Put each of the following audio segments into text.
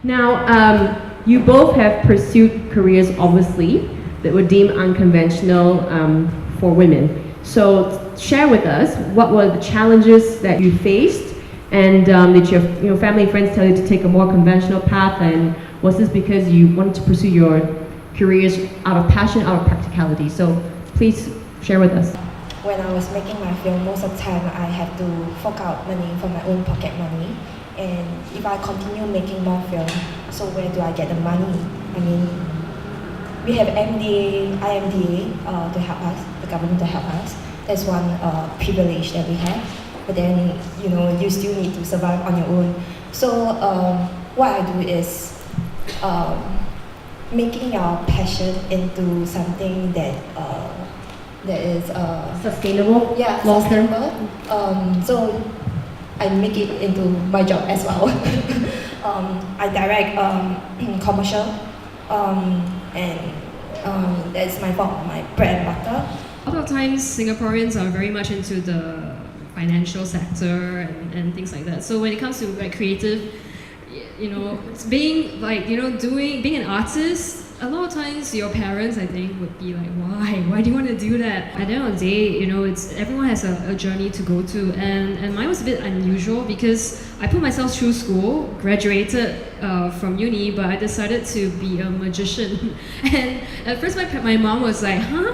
Now, you both have pursued careers, obviously, that were deemed unconventional for women. So, share with us what were the challenges that you faced, and did your family and friends tell you to take a more conventional path? And was this because you wanted to pursue your careers out of passion, out of practicality? So, please share with us. When I was making my film, most of the time I had to fork out money from my own pocket money. And if I continue making more film, so where do I get the money? I mean, we have MDA, IMDA to help us, the government to help us. That's one privilege that we have. But then, you still need to survive on your own. So what I do is making your passion into something that is sustainable. Yeah, sustainable. So I make it into my job as well. I direct commercial, and that's my bread and butter. A lot of times Singaporeans are very much into the financial sector and things like that. So when it comes to like creative, being an artist, a lot of times your parents, I think, would be like, why do you want to do that? At the end of the day, everyone has a journey to go to, and mine was a bit unusual because I put myself through school, graduated from uni, but I decided to be a magician. And at first my mom was like, huh?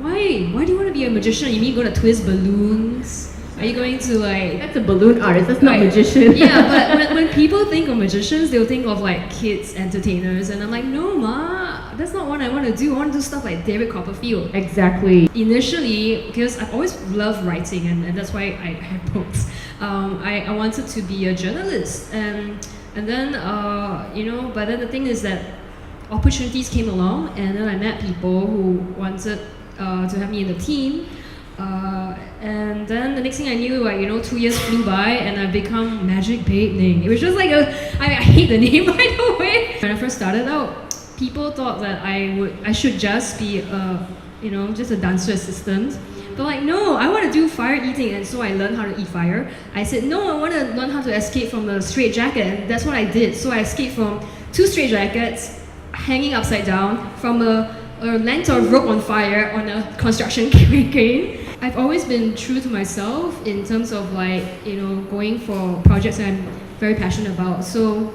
Why do you want to be a magician? You mean go to twist balloons? Are you going to like... That's a balloon artist, that's not magician. Yeah, but when people think of magicians, they'll think of like kids entertainers, and I'm like, no ma, that's not what I want to do. I want to do stuff like David Copperfield. Exactly. Initially, because I've always loved writing, and that's why I have books, I wanted to be a journalist, and then but then the thing is that opportunities came along, and then I met people who wanted to have me in the team. And then the next thing I knew, 2 years flew by and I've become Magic Babe Ning. It was just like I hate the name, by the way. When I first started out, people thought that I should just be just a dancer assistant. But like, no, I want to do fire eating, and so I learned how to eat fire. I said, no, I want to learn how to escape from a straitjacket, and that's what I did. So I escaped from 2 straitjackets, hanging upside down, from a length of rope on fire on a construction crane. I've always been true to myself in terms of going for projects that I'm very passionate about. So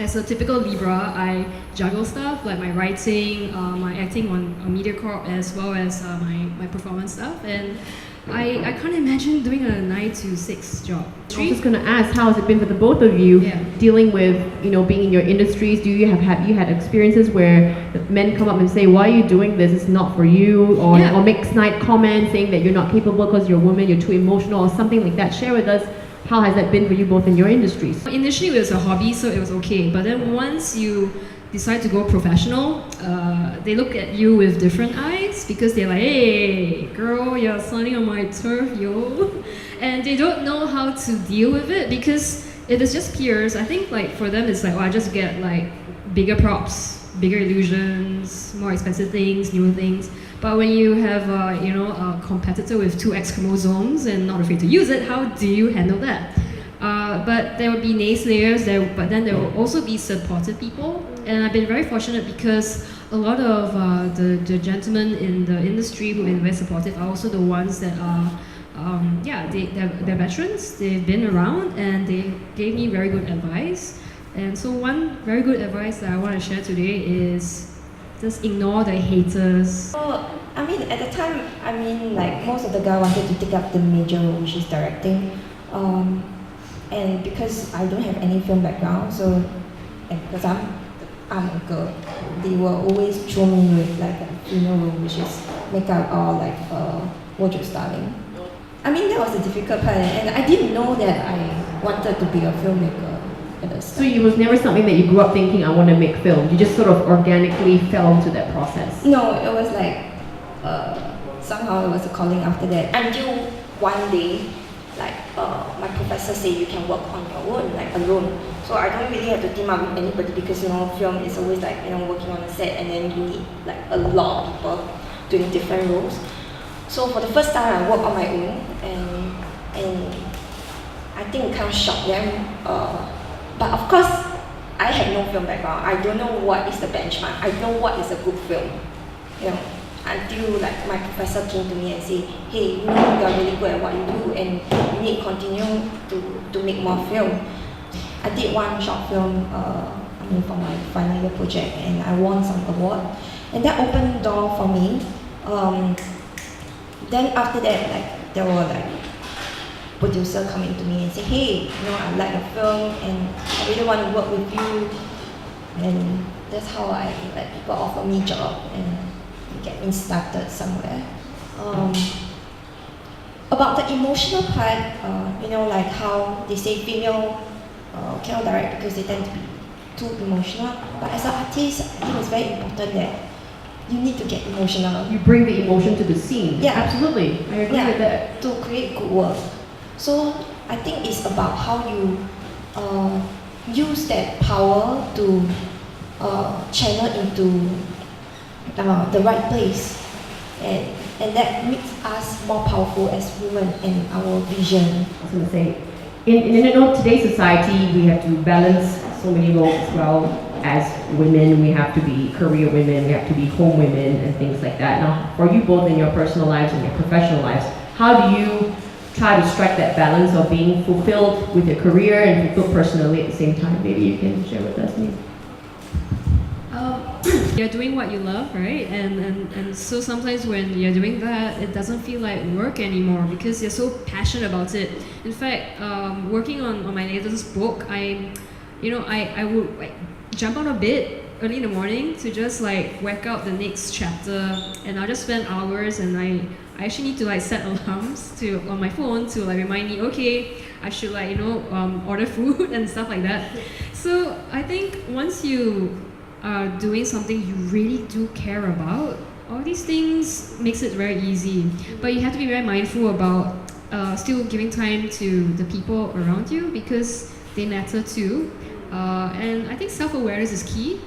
as a typical Libra, I juggle stuff like my writing, my acting on MediaCorp, as well as my performance stuff. And I can't imagine doing a 9 to 6 job. I was just going to ask, how has it been for the both of you dealing with, being in your industries? Do you have had experiences where the men come up and say, why are you doing this? It's not for you, or make snide comments saying that you're not capable because you're a woman, you're too emotional, or something like that? Share with us, how has that been for you both in your industries? Initially, it was a hobby, so it was okay. But then once you decide to go professional, they look at you with different eyes because they're like, hey, girl, you're standing on my turf, yo. And they don't know how to deal with it because if it's just peers, I think for them it's like, I just get bigger props, bigger illusions, more expensive things, newer things. But when you have a competitor with 2 X chromosomes and not afraid to use it, how do you handle that? But there will be naysayers, but then there will also be supportive people. And I've been very fortunate because a lot of the gentlemen in the industry who have been very supportive are also the ones that are, they're veterans, they've been around, and they gave me very good advice. And so one very good advice that I want to share today is just ignore the haters. Well, at the time, most of the guys wanted to take up the major role, which is directing. And because I don't have any film background, and because I'm a girl, they will always throw me with a female role, which is makeup or wardrobe styling. That was the difficult part, and I didn't know that I wanted to be a filmmaker at the start. So it was never something that you grew up thinking, I want to make film. You just sort of organically fell into that process. No, it was somehow it was a calling after that. Until one day, my professor said you can work on your own, alone. So I don't really have to team up with anybody because film is always working on a set, and then you need a lot of people doing different roles. So for the first time I worked on my own, and I think it kind of shocked them. But of course, I have no film background. I don't know what is the benchmark. I don't know what is a good film. You know, until like my professor came to me and say, hey, you know, you are really good at what you do and you need to continue to make more film. I did one short film for my final year project and I won some award. And that opened the door for me. Then after that, like there were like producer coming to me and say, hey, you know, I like your film and I really want to work with you. And that's how I like people offer me job and get me started somewhere. About the emotional part, you know, like how they say female cannot direct because they tend to be too emotional. But as an artist, I think it's very important that you need to get emotional. You bring the emotion to the scene. Yeah. Absolutely. I agree with that. To create good work. So I think it's about how you use that power to channel into the right place. And that makes us more powerful as women in our vision. I was going to say, in today's society, we have to balance so many roles as well. As women, we have to be career women, we have to be home women, and things like that. Now, for you both in your personal lives and your professional lives, how do you try to strike that balance of being fulfilled with your career and fulfilled personally at the same time? Maybe you can share with us, Ning. You're doing what you love, right? And so sometimes when you're doing that, it doesn't feel like work anymore because you're so passionate about it. In fact, working on my latest book, I would like jump on a bed early in the morning to just like work out the next chapter, and I'll just spend hours, and I actually need to like set alarms on my phone to like remind me, okay, I should like order food and stuff like that. So I think once you are doing something you really do care about, all these things makes it very easy. But you have to be very mindful about still giving time to the people around you because they matter too. And I think self-awareness is key.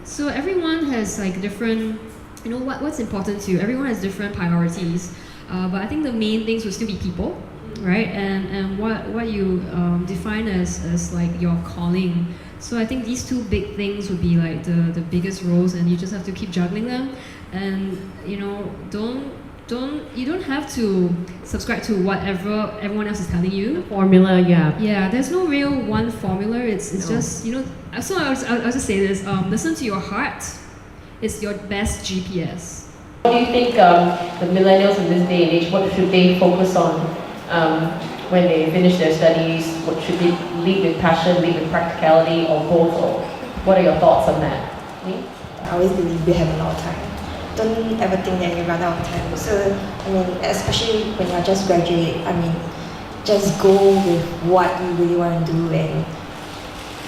So everyone has like different, what's important to you. Everyone has different priorities. But I think the main things will still be people, right? And what you define as like your calling. So I think these two big things would be like the biggest roles, and you just have to keep juggling them. And you don't have to subscribe to whatever everyone else is telling you. Formula, yeah. Yeah, there's no real one formula. It's just So I'll just say this: listen to your heart. It's your best GPS. What do you think the millennials in this day and age? What should they focus on when they finish their studies? What should they lead with passion, lead with practicality, or both? Or what are your thoughts on that? Ning? I always believe we have a lot of time. Don't ever think that you run out of time. So, especially when you're just graduate, just go with what you really want to do and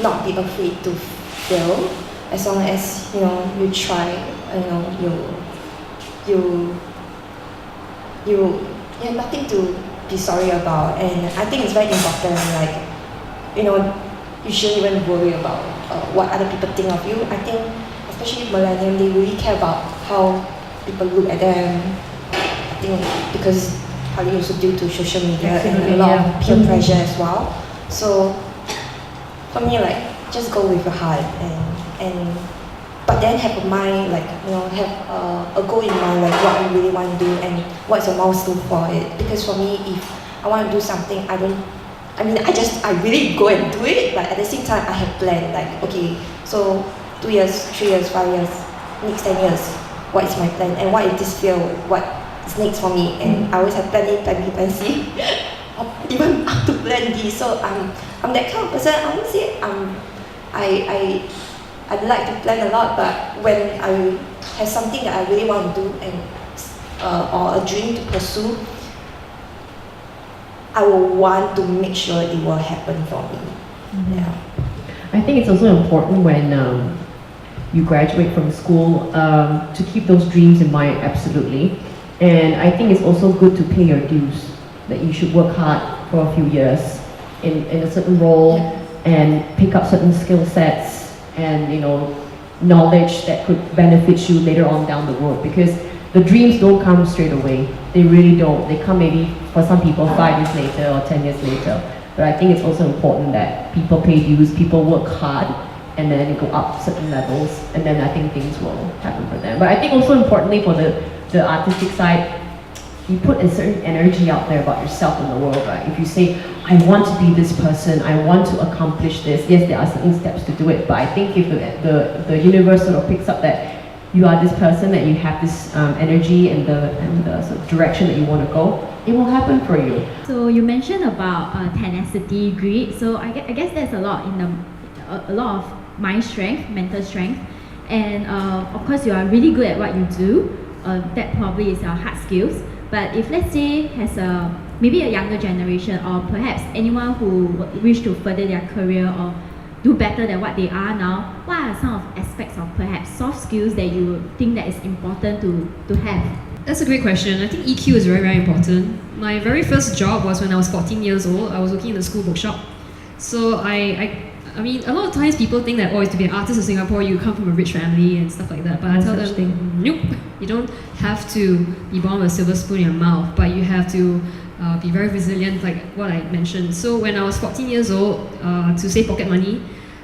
not be afraid to fail. As long as, you try, you have nothing to be sorry about. And I think it's very important, you shouldn't even worry about what other people think of you. I think especially millennials, they really care about how people look at them. I think because partly also due to social media and a lot of peer pressure as well. So for me, just go with your heart but then have a mind, have a goal in mind, what you really want to do and what's your milestone for it. Because for me, if I want to do something, I really go and do it, but at the same time, I have planned, okay, so 2 years, 3 years, 5 years, next 10 years, what is my plan and what is this field, what is next for me, and I always have plan A, plan B, plan C, even up to plan D. So I'm that kind of person. I won't say I like to plan a lot, but when I have something that I really want to do and or a dream to pursue, I will want to make sure it will happen for me. Mm-hmm. Yeah. I think it's also important when you graduate from school to keep those dreams in mind, absolutely. And I think it's also good to pay your dues, that you should work hard for a few years in a certain role and pick up certain skill sets and knowledge that could benefit you later on down the road, because the dreams don't come straight away. They really don't. They come maybe for some people 5 years later or 10 years later. But I think it's also important that people pay dues, people work hard, and then go up certain levels, and then I think things will happen for them. But I think also importantly for the artistic side, you put a certain energy out there about yourself in the world, right? If you say, I want to be this person, I want to accomplish this, yes, there are certain steps to do it, but I think if the universe sort of picks up that you are this person, that you have this energy and the sort of direction that you want to go, it will happen for you. So you mentioned about tenacity, grit. So I guess there's a lot in a lot of mind strength, mental strength, and of course you are really good at what you do. That probably is your hard skills. But if let's say maybe a younger generation, or perhaps anyone who wish to further their career or do better than what they are now, what are some of aspects of perhaps soft skills that you think that is important to have? That's a great question. I think EQ is very, very important. My very first job was when I was 14 years old. I was working in the school bookshop. So I mean, a lot of times people think that, to be an artist in Singapore, you come from a rich family and stuff like that. But I tell them, nope, you don't have to be born with a silver spoon in your mouth, but you have to be very resilient, like what I mentioned. So when I was 14 years old, to save pocket money,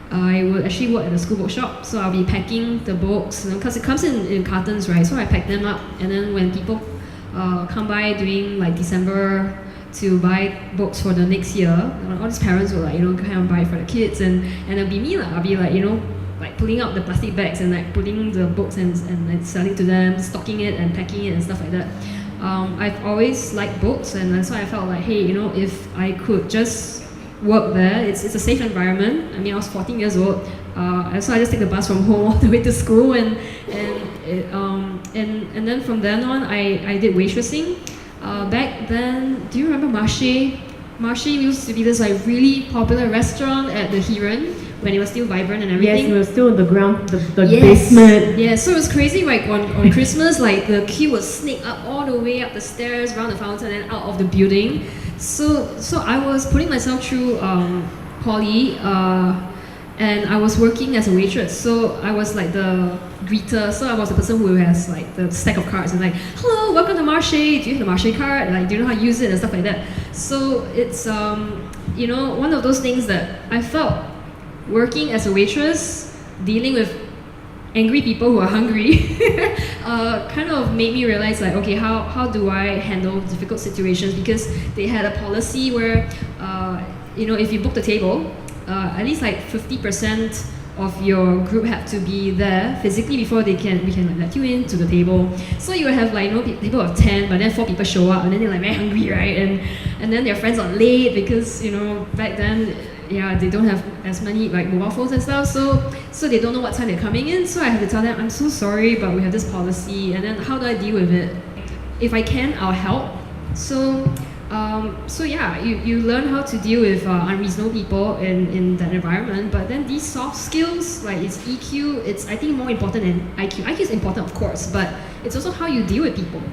I would actually work at the school bookshop. So I'll be packing the books, because it comes in cartons, right? So I pack them up, and then when people come by during like December to buy books for the next year, all these parents will kind of buy for the kids, and it'll be me, I'll be like pulling out the plastic bags and like putting the books and like selling to them, stocking it and packing it and stuff like that. I've always liked books, and that's why I felt like, hey, if I could just work there, it's a safe environment. I mean, I was 14 years old, so I just take the bus from home all the way to school, and then from then on, I did waitressing. Back then, do you remember Marché? Marché used to be this like really popular restaurant at the Hiren when it was still vibrant and everything. Yes, it was still in the ground, the Yes. basement. Yeah, so it was crazy. Like on Christmas, like the queue would sneak up all the way up the stairs, around the fountain, and out of the building. So I was putting myself through poly, and I was working as a waitress. So I was like the greeter. So I was the person who has like the stack of cards and like, hello, welcome to Marché. Do you have the Marché card? Like, do you know how to use it and stuff like that? So it's one of those things that I felt working as a waitress, dealing with angry people who are hungry, kind of made me realize like, okay, how do I handle difficult situations? Because they had a policy where, if you book the table, at least like 50% of your group have to be there physically before we can like let you in to the table. So you have like people of 10, but then 4 people show up and then they're like very hungry, right? And then their friends are late because back then, they don't have as many like mobile phones and stuff, so they don't know what time they're coming in. So I have to tell them, I'm so sorry, but we have this policy, and then how do I deal with it? If I can, I'll help. So you learn how to deal with unreasonable people in that environment. But then these soft skills, like it's EQ, it's I think more important than IQ. IQ is important, of course, but it's also how you deal with people.